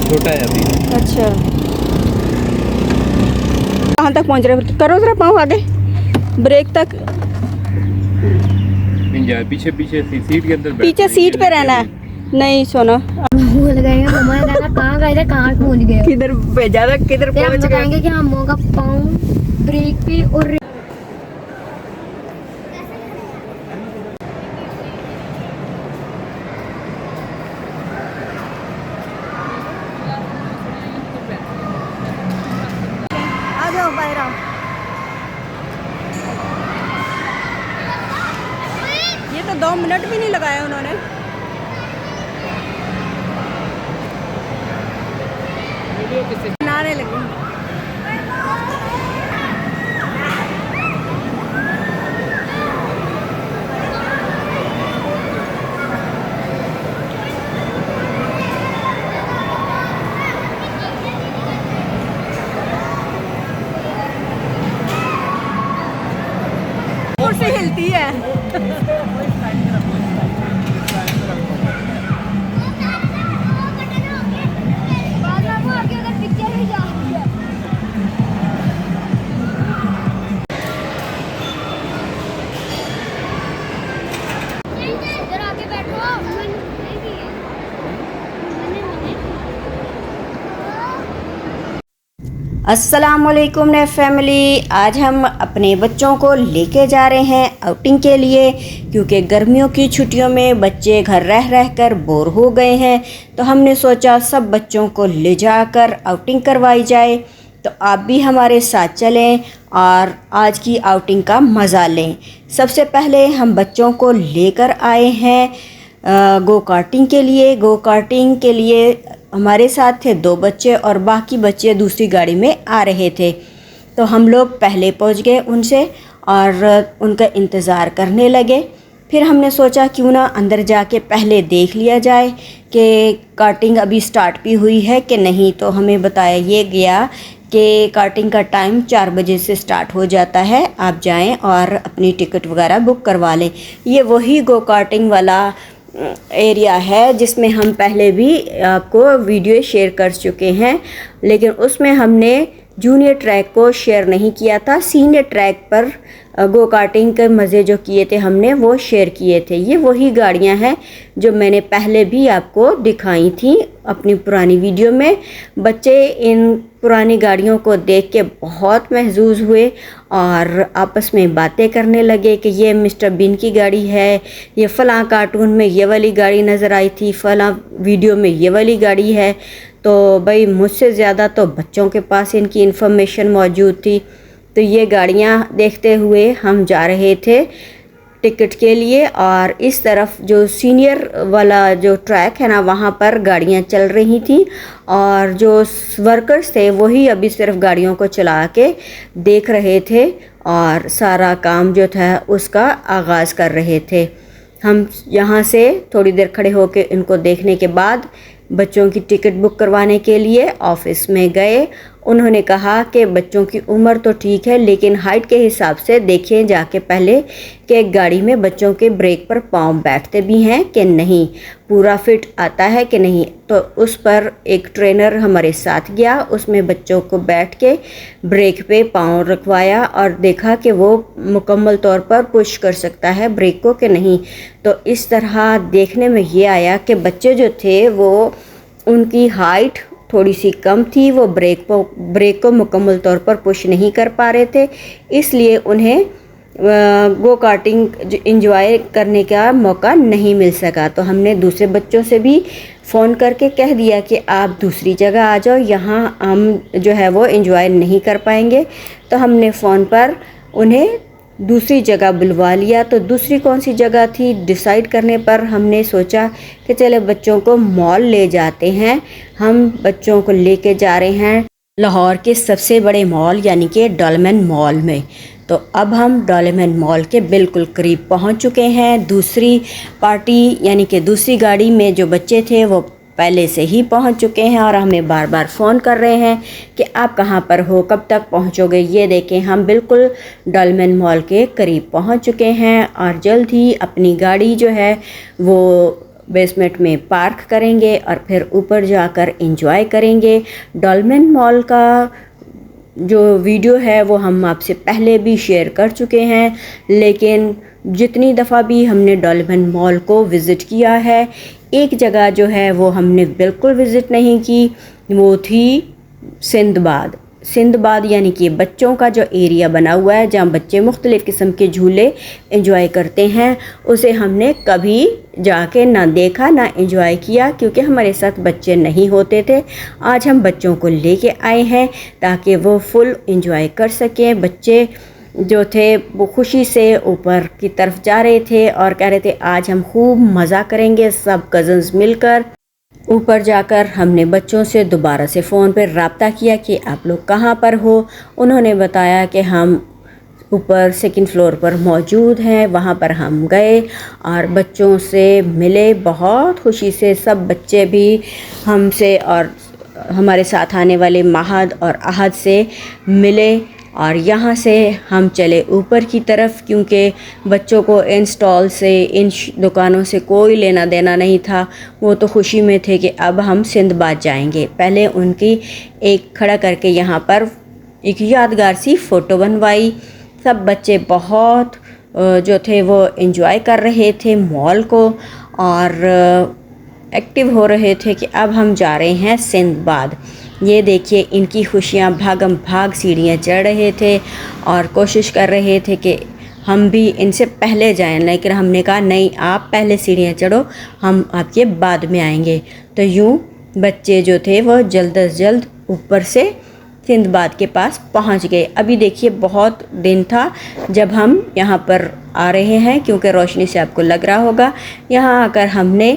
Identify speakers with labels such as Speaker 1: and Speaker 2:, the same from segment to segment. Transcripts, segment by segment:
Speaker 1: छोटा है अभी।
Speaker 2: अच्छा, कहाँ तक पहुँच रहे हो? करो जरा पाँव आगे, ब्रेक तक।
Speaker 1: पीछे पीछे सीट के अंदर
Speaker 2: पीछे सीट पे रहना है। नहीं सोना,
Speaker 3: भूल गए हैं, मम्मा ने कहा कहाँ गए थे, कहाँ पहुँच गए हो?
Speaker 2: किधर भेजा था, किधर
Speaker 3: फिर हम
Speaker 2: पहुँच गए?
Speaker 3: बताएंगे कि हम का पाँव ब्रेक पे और
Speaker 2: आ जाओ बाहर आओ। ये तो 2 मिनट भी नहीं लगाया उन्होंने। बनाने लगे। कुर्सी हिलती है। अस्सलामुअलैकुम ने फैमिली, आज हम अपने बच्चों को लेके जा रहे हैं आउटिंग के लिए, क्योंकि गर्मियों की छुट्टियों में बच्चे घर रह रह कर बोर हो गए हैं। तो हमने सोचा सब बच्चों को ले जाकर आउटिंग करवाई जाए। तो आप भी हमारे साथ चलें और आज की आउटिंग का मज़ा लें। सबसे पहले हम बच्चों को लेकर आए हैं गो कार्टिंग के लिए। गो कार्टिंग के लिए हमारे साथ थे 2 बच्चे और बाकी बच्चे दूसरी गाड़ी में आ रहे थे। तो हम लोग पहले पहुंच गए उनसे और उनका इंतज़ार करने लगे। फिर हमने सोचा क्यों ना अंदर जाके पहले देख लिया जाए कि कार्टिंग अभी स्टार्ट भी हुई है कि नहीं। तो हमें बताया ये गया कि कार्टिंग का टाइम 4 बजे से स्टार्ट हो जाता है, आप जाएं और अपनी टिकट वगैरह बुक करवा लें। ये वही गो कार्टिंग वाला एरिया है जिसमें हम पहले भी आपको वीडियो शेयर कर चुके हैं, लेकिन उसमें हमने जूनियर ट्रैक को शेयर नहीं किया था। सीनियर ट्रैक पर गो कार्टिंग के मज़े जो किए थे हमने वो शेयर किए थे। ये वही गाड़ियां हैं जो मैंने पहले भी आपको दिखाई थी अपनी पुरानी वीडियो में। बच्चे इन पुरानी गाड़ियों को देख के बहुत महजूज हुए और आपस में बातें करने लगे कि ये मिस्टर बीन की गाड़ी है, ये फ़लाँ कार्टून में ये वाली गाड़ी नज़र आई थी, फ़लाँ वीडियो में ये वाली गाड़ी है। तो भाई मुझसे ज़्यादा तो बच्चों के पास इनकी इन्फॉर्मेशन मौजूद थी। तो ये गाड़ियाँ देखते हुए हम जा रहे थे टिकट के लिए। और इस तरफ जो सीनियर वाला जो ट्रैक है ना, वहाँ पर गाड़ियाँ चल रही थी और जो वर्कर्स थे वही अभी सिर्फ गाड़ियों को चला के देख रहे थे और सारा काम जो था उसका आगाज़ कर रहे थे। हम यहाँ से थोड़ी देर खड़े होकर इनको देखने के बाद बच्चों की टिकट बुक करवाने के लिए ऑफिस में गए। उन्होंने कहा कि बच्चों की उम्र तो ठीक है, लेकिन हाइट के हिसाब से देखें जाके पहले कि गाड़ी में बच्चों के ब्रेक पर पाँव बैठते भी हैं कि नहीं, पूरा फिट आता है कि नहीं। तो उस पर एक ट्रेनर हमारे साथ गया, उसमें बच्चों को बैठ के ब्रेक पे पाँव रखवाया और देखा कि वो मुकम्मल तौर पर पुश कर सकता है ब्रेक को कि नहीं। तो इस तरह देखने में ये आया कि बच्चे जो थे वो उनकी हाइट थोड़ी सी कम थी, वो ब्रेक को मुकम्मल तौर पर पुश नहीं कर पा रहे थे, इसलिए उन्हें गो कार्टिंग इंजॉय करने का मौका नहीं मिल सका। तो हमने दूसरे बच्चों से भी फ़ोन करके कह दिया कि आप दूसरी जगह आ जाओ, यहाँ हम जो है वो इंजॉय नहीं कर पाएंगे। तो हमने फ़ोन पर उन्हें दूसरी जगह बुलवा लिया। तो दूसरी कौन सी जगह थी डिसाइड करने पर हमने सोचा कि चले बच्चों को मॉल ले जाते हैं। हम बच्चों को लेके जा रहे हैं लाहौर के सबसे बड़े मॉल यानी कि डॉलमेन मॉल में। तो अब हम डॉलमेन मॉल के बिल्कुल करीब पहुंच चुके हैं। दूसरी पार्टी यानी कि दूसरी गाड़ी में जो बच्चे थे वो पहले से ही पहुंच चुके हैं और हमें बार बार फ़ोन कर रहे हैं कि आप कहां पर हो, कब तक पहुंचोगे। ये देखें हम बिल्कुल डॉलमेन मॉल के करीब पहुंच चुके हैं और जल्द ही अपनी गाड़ी जो है वो बेसमेंट में पार्क करेंगे और फिर ऊपर जाकर एंजॉय करेंगे। डॉल्मेन मॉल का जो वीडियो है वो हम आपसे पहले भी शेयर कर चुके हैं, लेकिन जितनी दफ़ा भी हमने डॉल्मेन मॉल को विज़िट किया है, एक जगह जो है वो हमने बिल्कुल विज़िट नहीं की, वो थी सिंदबाद। सिंदबाद यानी कि बच्चों का जो एरिया बना हुआ है जहाँ बच्चे मुख्तलिफ़ किस्म के झूले एंजॉय करते हैं, उसे हमने कभी जाके ना देखा ना एंजॉय किया, क्योंकि हमारे साथ बच्चे नहीं होते थे। आज हम बच्चों को लेके आए हैं ताकि वो फुल एंजॉय कर सकें। बच्चे जो थे वो खुशी से ऊपर की तरफ जा रहे थे और कह रहे थे आज हम खूब मज़ा करेंगे सब कज़न्स मिलकर। ऊपर जाकर हमने बच्चों से दोबारा से फ़ोन पर रब्ता किया कि आप लोग कहाँ पर हो। उन्होंने बताया कि हम ऊपर सेकंड फ्लोर पर मौजूद हैं। वहाँ पर हम गए और बच्चों से मिले, बहुत खुशी से सब बच्चे भी हमसे और हमारे साथ आने वाले महद और अहद से मिले। और यहाँ से हम चले ऊपर की तरफ, क्योंकि बच्चों को इन स्टॉल से, इन दुकानों से कोई लेना देना नहीं था। वो तो खुशी में थे कि अब हम सिंदबाद जाएंगे। पहले उनकी एक खड़ा करके यहाँ पर एक यादगार सी फ़ोटो बनवाई। सब बच्चे बहुत जो थे वो एंजॉय कर रहे थे मॉल को और एक्टिव हो रहे थे कि अब हम जा रहे हैं सिंदबाद। ये देखिए इनकी खुशियाँ, भागम भाग सीढ़ियाँ चढ़ रहे थे और कोशिश कर रहे थे कि हम भी इनसे पहले जाएं, लेकिन हमने कहा नहीं, आप पहले सीढ़ियाँ चढ़ो, हम आपके बाद में आएंगे। तो यूँ बच्चे जो थे वो जल्द अज जल्द ऊपर से सिंदबाद के पास पहुंच गए। अभी देखिए बहुत दिन था जब हम यहाँ पर आ रहे हैं, क्योंकि रोशनी से आपको लग रहा होगा। यहाँ आकर हमने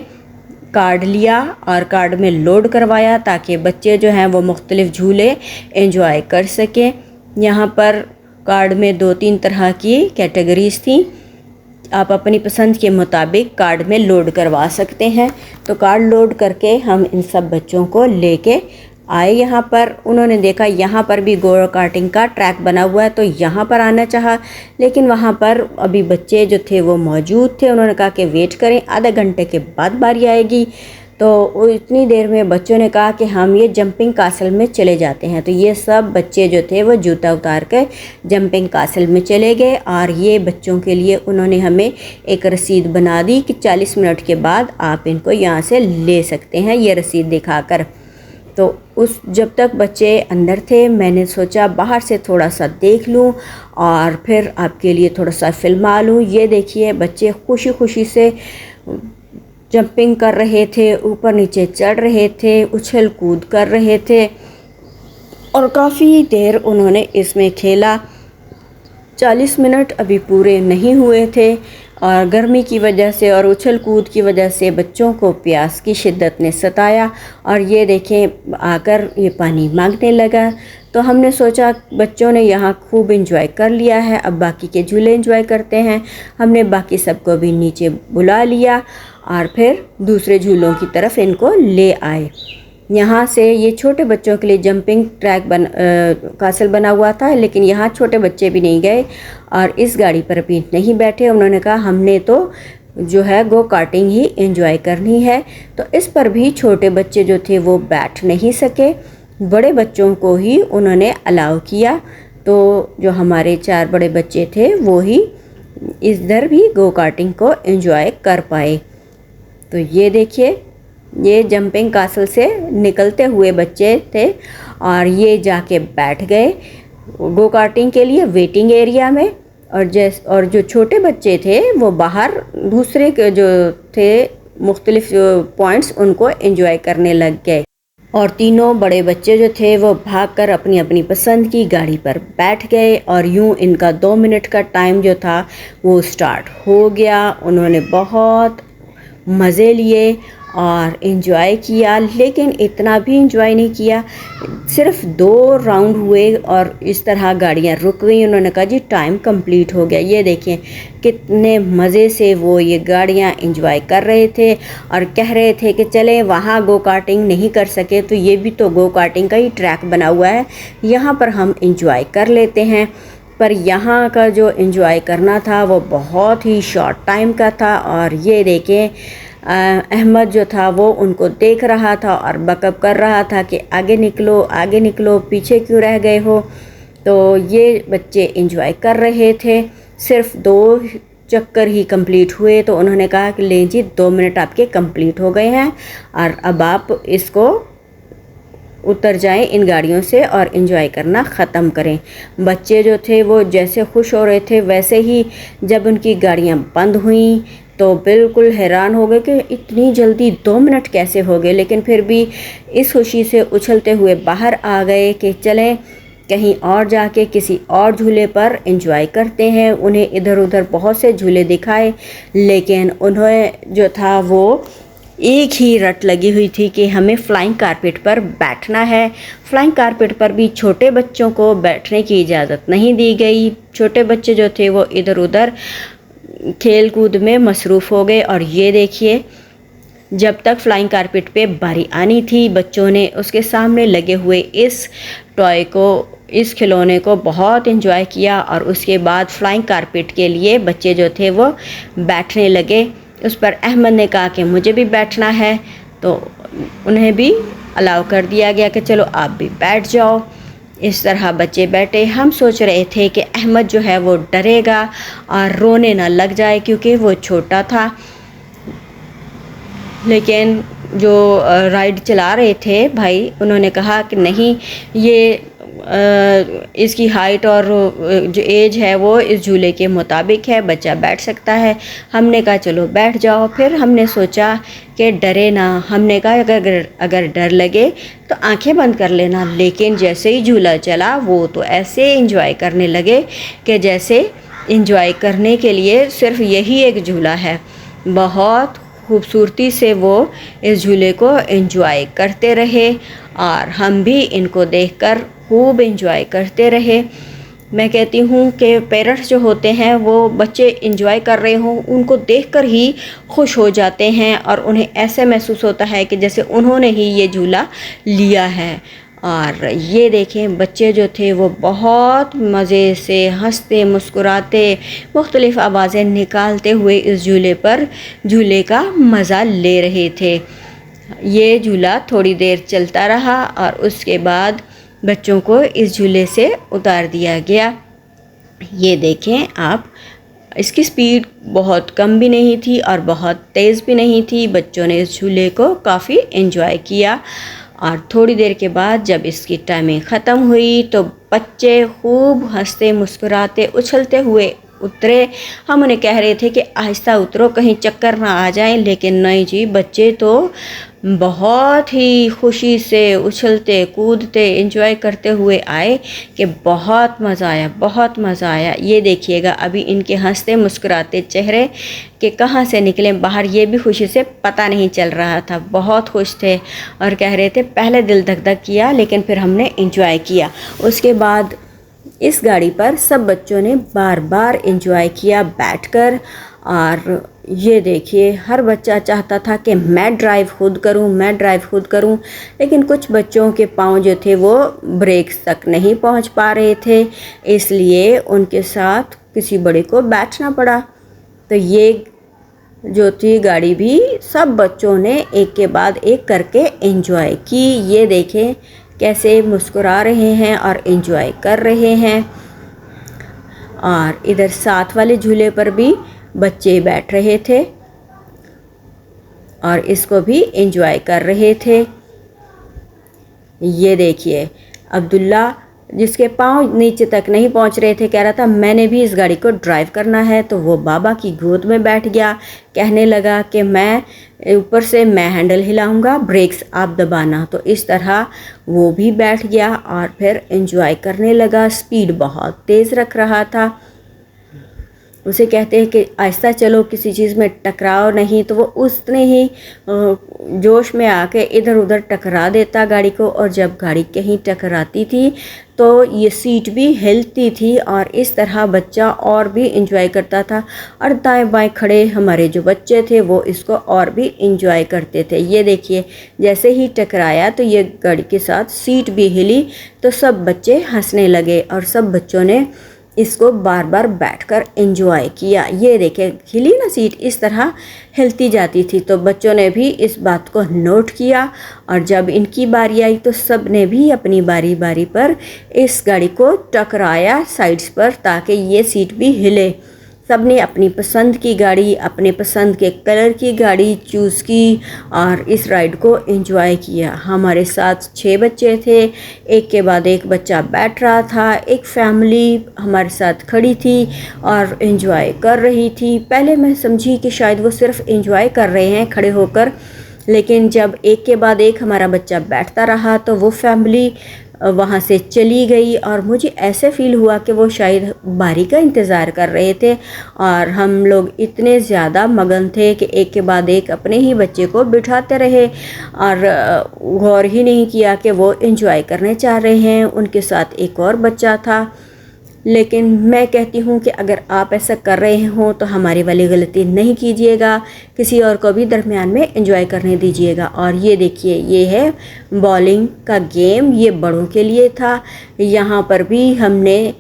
Speaker 2: कार्ड लिया और कार्ड में लोड करवाया ताकि बच्चे जो हैं वो मुख्तलिफ़ झूले एंजॉय कर सकें। यहाँ पर कार्ड में 2-3 तरह की कैटेगरीज़ थी, आप अपनी पसंद के मुताबिक कार्ड में लोड करवा सकते हैं। तो कार्ड लोड करके हम इन सब बच्चों को लेके आए यहाँ पर। उन्होंने देखा यहाँ पर भी गो कार्टिंग का ट्रैक बना हुआ है, तो यहाँ पर आना चाहा, लेकिन वहाँ पर अभी बच्चे जो थे वो मौजूद थे। उन्होंने कहा कि वेट करें, आधे घंटे के बाद बारी आएगी। तो इतनी देर में बच्चों ने कहा कि हम ये जंपिंग कासल में चले जाते हैं। तो ये सब बच्चे जो थे वो जूता उतार कर जंपिंग कासल में चले गए और ये बच्चों के लिए उन्होंने हमें एक रसीद बना दी कि 40 मिनट के बाद आप इनको यहाँ से ले सकते हैं, ये रसीद दिखाकर। तो उस जब तक बच्चे अंदर थे मैंने सोचा बाहर से थोड़ा सा देख लूं और फिर आपके लिए थोड़ा सा फिल्मा लूं। ये देखिए बच्चे खुशी खुशी से जंपिंग कर रहे थे, ऊपर नीचे चढ़ रहे थे, उछल कूद कर रहे थे और काफ़ी देर उन्होंने इसमें खेला। 40 मिनट अभी पूरे नहीं हुए थे और गर्मी की वजह से और उछल कूद की वजह से बच्चों को प्यास की शिद्दत ने सताया और ये देखें आकर ये पानी मांगने लगा। तो हमने सोचा बच्चों ने यहाँ खूब एंजॉय कर लिया है, अब बाकी के झूले एंजॉय करते हैं। हमने बाकी सबको भी नीचे बुला लिया और फिर दूसरे झूलों की तरफ इनको ले आए। यहाँ से ये छोटे बच्चों के लिए जंपिंग ट्रैक कासल बना हुआ था, लेकिन यहाँ छोटे बच्चे भी नहीं गए और इस गाड़ी पर भी नहीं बैठे। उन्होंने कहा हमने तो जो है गो कार्टिंग ही एंजॉय करनी है। तो इस पर भी छोटे बच्चे जो थे वो बैठ नहीं सके, बड़े बच्चों को ही उन्होंने अलाउ किया। तो जो हमारे 4 बड़े बच्चे थे वो ही इधर भी गो कार्टिंग को एंजॉय कर पाए। तो ये देखिए ये जंपिंग कासल से निकलते हुए बच्चे थे और ये जाके बैठ गए गो कार्टिंग के लिए वेटिंग एरिया में। और जो छोटे बच्चे थे वो बाहर दूसरे के जो थे मुख्तलिफ पॉइंट्स उनको एंजॉय करने लग गए। और तीनों बड़े बच्चे जो थे वो भागकर अपनी अपनी पसंद की गाड़ी पर बैठ गए और यूं इनका 2 मिनट का टाइम जो था वो स्टार्ट हो गया। उन्होंने बहुत मज़े लिए और एंजॉय किया, लेकिन इतना भी एंजॉय नहीं किया। सिर्फ 2 राउंड हुए और इस तरह गाड़ियाँ रुक गई। उन्होंने कहा जी टाइम कंप्लीट हो गया। ये देखें कितने मज़े से वो ये गाड़ियाँ एंजॉय कर रहे थे और कह रहे थे कि चलें वहाँ गो कार्टिंग नहीं कर सके तो ये भी तो गो कार्टिंग का ही ट्रैक बना हुआ है, यहाँ पर हम एंजॉय कर लेते हैं। पर यहाँ का जो एंजॉय करना था वो बहुत ही शॉर्ट टाइम का था। और ये देखें احمد جو تھا وہ ان کو دیکھ رہا تھا اور بکب کر رہا تھا کہ آگے نکلو پیچھے کیوں رہ گئے ہو۔ تو یہ بچے انجوائے کر رہے تھے۔ صرف 2 چکر ہی کمپلیٹ ہوئے تو انہوں نے کہا کہ لیں جی 2 منٹ آپ کے کمپلیٹ ہو گئے ہیں اور اب آپ اس کو اتر جائیں ان گاڑیوں سے اور انجوائے کرنا ختم کریں۔ بچے جو تھے وہ جیسے خوش ہو رہے تھے ویسے ہی جب ان کی گاڑیاں بند ہوئیں تو بالکل حیران ہو گئے کہ اتنی جلدی 2 منٹ کیسے ہو گئے، لیکن پھر بھی اس خوشی سے اچھلتے ہوئے باہر آ گئے کہ چلیں کہیں اور جا کے کسی اور جھولے پر انجوائے کرتے ہیں۔ انہیں ادھر ادھر بہت سے جھولے دکھائے، لیکن انہیں جو تھا وہ ایک ہی رٹ لگی ہوئی تھی کہ ہمیں فلائنگ کارپیٹ پر بیٹھنا ہے۔ فلائنگ کارپیٹ پر بھی چھوٹے بچوں کو بیٹھنے کی اجازت نہیں دی گئی۔ چھوٹے بچے جو تھے وہ ادھر ادھر کھیل کود میں مصروف ہو گئے، اور یہ دیکھیے جب تک فلائنگ کارپیٹ پہ باری آنی تھی بچوں نے اس کے سامنے لگے ہوئے اس ٹوائے کو، اس کھلونے کو بہت انجوائے کیا، اور اس کے بعد فلائنگ کارپیٹ کے لیے بچے جو تھے وہ بیٹھنے لگے۔ اس پر احمد نے کہا کہ مجھے بھی بیٹھنا ہے، تو انہیں بھی الاؤ کر دیا گیا کہ چلو آپ بھی بیٹھ جاؤ۔ اس طرح بچے بیٹھے۔ ہم سوچ رہے تھے کہ احمد جو ہے وہ ڈرے گا اور رونے نہ لگ جائے کیونکہ وہ چھوٹا تھا، لیکن جو رائڈ چلا رہے تھے بھائی انہوں نے کہا کہ نہیں، یہ اس کی ہائٹ اور جو ایج ہے وہ اس جھولے کے مطابق ہے، بچہ بیٹھ سکتا ہے۔ ہم نے کہا چلو بیٹھ جاؤ۔ پھر ہم نے سوچا کہ ڈرے نہ، ہم نے کہا اگر ڈر لگے تو آنکھیں بند کر لینا، لیکن جیسے ہی جھولا چلا وہ تو ایسے انجوائے کرنے لگے کہ جیسے انجوائے کرنے کے لیے صرف یہی ایک جھولا ہے۔ بہت خوبصورتی سے وہ اس جھولے کو انجوائے کرتے رہے، اور ہم بھی ان کو دیکھ کر خوب انجوائے کرتے رہے۔ میں کہتی ہوں کہ پیرنٹس جو ہوتے ہیں وہ بچے انجوائے کر رہے ہوں ان کو دیکھ کر ہی خوش ہو جاتے ہیں، اور انہیں ایسے محسوس ہوتا ہے کہ جیسے انہوں نے ہی یہ جھولا لیا ہے۔ اور یہ دیکھیں بچے جو تھے وہ بہت مزے سے ہنستے مسکراتے مختلف آوازیں نکالتے ہوئے اس جھولے کا مزہ لے رہے تھے۔ یہ جھولا تھوڑی دیر چلتا رہا اور اس کے بعد بچوں کو اس جھولے سے اتار دیا گیا۔ یہ دیکھیں آپ، اس کی سپیڈ بہت کم بھی نہیں تھی اور بہت تیز بھی نہیں تھی۔ بچوں نے اس جھولے کو کافی انجوائے کیا، اور تھوڑی دیر کے بعد جب اس کی ٹائمنگ ختم ہوئی تو بچے خوب ہنستے مسکراتے اچھلتے ہوئے اترے۔ ہم انہیں کہہ رہے تھے کہ آہستہ اترو کہیں چکر نہ آ جائیں، لیکن نہیں جی، بچے تو بہت ہی خوشی سے اچھلتے کودتے انجوائے کرتے ہوئے آئے کہ بہت مزہ آیا، بہت مزہ آیا۔ یہ دیکھیے گا ابھی ان کے ہنستے مسکراتے چہرے کہ کہاں سے نکلیں باہر، یہ بھی خوشی سے پتہ نہیں چل رہا تھا۔ بہت خوش تھے اور کہہ رہے تھے پہلے دل دھک دھک کیا لیکن پھر ہم نے انجوائے کیا۔ اس کے بعد اس گاڑی پر سب بچوں نے بار بار انجوائے کیا بیٹھ کر، اور یہ دیکھیے ہر بچہ چاہتا تھا کہ میں ڈرائیو خود کروں، لیکن کچھ بچوں کے پاؤں جو تھے وہ بریکس تک نہیں پہنچ پا رہے تھے، اس لیے ان کے ساتھ کسی بڑے کو بیٹھنا پڑا۔ تو یہ جو تھی گاڑی بھی سب بچوں نے ایک کے بعد ایک کر کے انجوائے کی۔ یہ دیکھیں کیسے مسکرا رہے ہیں اور انجوائے کر رہے ہیں۔ اور ادھر ساتھ والے جھولے پر بھی بچے بیٹھ رہے تھے اور اس کو بھی انجوائے کر رہے تھے۔ یہ دیکھیے عبداللہ جس کے پاؤں نیچے تک نہیں پہنچ رہے تھے کہہ رہا تھا میں نے بھی اس گاڑی کو ڈرائیو کرنا ہے، تو وہ بابا کی گود میں بیٹھ گیا، کہنے لگا کہ میں اوپر سے میں ہینڈل ہلاؤں گا، بریکس آپ دبانا۔ تو اس طرح وہ بھی بیٹھ گیا اور پھر انجوائے کرنے لگا۔ سپیڈ بہت تیز رکھ رہا تھا، اسے کہتے ہیں کہ آہستہ چلو، کسی چیز میں ٹکراؤ نہیں، تو وہ اتنے ہی جوش میں آ کے ادھر ادھر ٹکرا دیتا گاڑی کو، اور جب گاڑی کہیں ٹکراتی تھی تو یہ سیٹ بھی ہلتی تھی، اور اس طرح بچہ اور بھی انجوائے کرتا تھا، اور دائیں بائیں کھڑے ہمارے جو بچے تھے وہ اس کو اور بھی انجوائے کرتے تھے۔ یہ دیکھیے جیسے ہی ٹکرایا تو یہ گاڑی کے ساتھ سیٹ بھی ہلی، تو سب بچے ہنسنے لگے اور سب بچوں نے اس کو بار بار بیٹھ کر انجوائے کیا۔ یہ دیکھیں ہلی نا سیٹ اس طرح ہلتی جاتی تھی، تو بچوں نے بھی اس بات کو نوٹ کیا، اور جب ان کی باری آئی تو سب نے بھی اپنی باری باری پر اس گاڑی کو ٹکرایا سائڈز پر تاکہ یہ سیٹ بھی ہلے۔ سب نے اپنی پسند کی گاڑی، اپنے پسند کے کلر کی گاڑی چوز کی اور اس رائڈ کو انجوائے کیا۔ ہمارے ساتھ 6 بچے تھے، ایک کے بعد ایک بچہ بیٹھ رہا تھا، ایک فیملی ہمارے ساتھ کھڑی تھی اور انجوائے کر رہی تھی۔ پہلے میں سمجھی کہ شاید وہ صرف انجوائے کر رہے ہیں کھڑے ہو کر، لیکن جب ایک کے بعد ایک ہمارا بچہ بیٹھتا رہا تو وہ فیملی وہاں سے چلی گئی، اور مجھے ایسے فیل ہوا کہ وہ شاید باری کا انتظار کر رہے تھے، اور ہم لوگ اتنے زیادہ مگن تھے کہ ایک کے بعد ایک اپنے ہی بچے کو بٹھاتے رہے اور غور ہی نہیں کیا کہ وہ انجوائے کرنے چاہ رہے ہیں۔ ان کے ساتھ ایک اور بچہ تھا، لیکن میں کہتی ہوں کہ اگر آپ ایسا کر رہے ہوں تو ہماری والی غلطی نہیں کیجیے گا، کسی اور کو بھی درمیان میں انجوائے کرنے دیجیے گا۔ اور یہ دیکھیے یہ ہے بولنگ کا گیم، یہ بڑوں کے لیے تھا۔ یہاں پر بھی ہم نے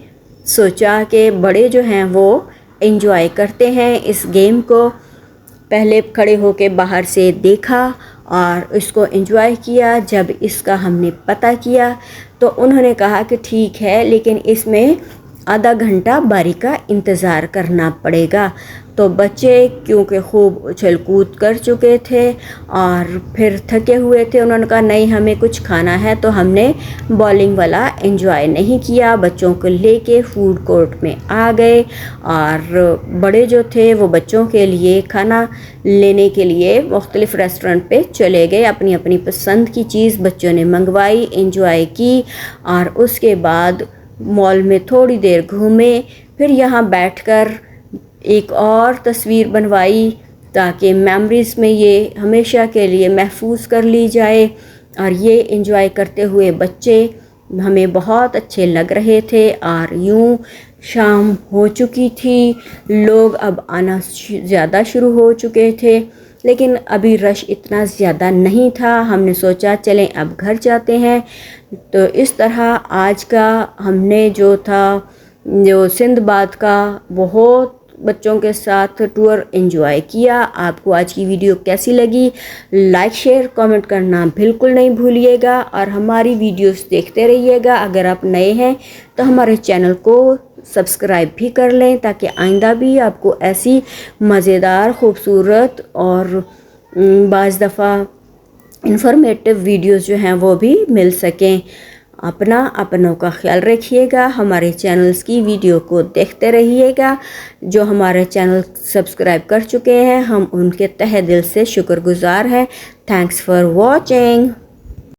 Speaker 2: سوچا کہ بڑے جو ہیں وہ انجوائے کرتے ہیں اس گیم کو، پہلے کھڑے ہو کے باہر سے دیکھا اور اس کو انجوائے کیا۔ جب اس کا ہم نے پتہ کیا تو انہوں نے کہا کہ ٹھیک ہے لیکن اس میں آدھا گھنٹہ باری کا انتظار کرنا پڑے گا۔ تو بچے کیونکہ خوب اچھل کود کر چکے تھے اور پھر تھکے ہوئے تھے، انہوں نے کہا نہیں ہمیں کچھ کھانا ہے، تو ہم نے بولنگ والا انجوائے نہیں کیا، بچوں کو لے کے فوڈ کورٹ میں آ گئے، اور بڑے جو تھے وہ بچوں کے لیے کھانا لینے کے لیے مختلف ریسٹورنٹ پہ چلے گئے، اپنی اپنی پسند کی چیز بچوں نے منگوائی، انجوائے کی، اور اس کے بعد مال میں تھوڑی دیر گھومے، پھر یہاں بیٹھ کر ایک اور تصویر بنوائی تاکہ میموریز میں یہ ہمیشہ کے لیے محفوظ کر لی جائے۔ اور یہ انجوائے کرتے ہوئے بچے ہمیں بہت اچھے لگ رہے تھے، اور یوں شام ہو چکی تھی، لوگ اب آنا زیادہ شروع ہو چکے تھے، لیکن ابھی رش اتنا زیادہ نہیں تھا۔ ہم نے سوچا چلیں اب گھر جاتے ہیں۔ تو اس طرح آج کا ہم نے جو تھا جو سندھ باد کا بہت بچوں کے ساتھ ٹور انجوائے کیا۔ آپ کو آج کی ویڈیو کیسی لگی؟ لائک شیئر کامنٹ کرنا بالکل نہیں بھولیے گا، اور ہماری ویڈیوز دیکھتے رہیے گا۔ اگر آپ نئے ہیں تو ہمارے چینل کو سبسکرائب بھی کر لیں تاکہ آئندہ بھی آپ کو ایسی مزیدار، خوبصورت اور بعض دفعہ انفارمیٹیو ویڈیوز جو ہیں وہ بھی مل سکیں۔ اپنوں کا خیال رکھیے گا، ہمارے چینلز کی ویڈیو کو دیکھتے رہیے گا۔ جو ہمارے چینل سبسکرائب کر چکے ہیں ہم ان کے تہہ دل سے شکر گزار ہیں۔ Thanks for watching.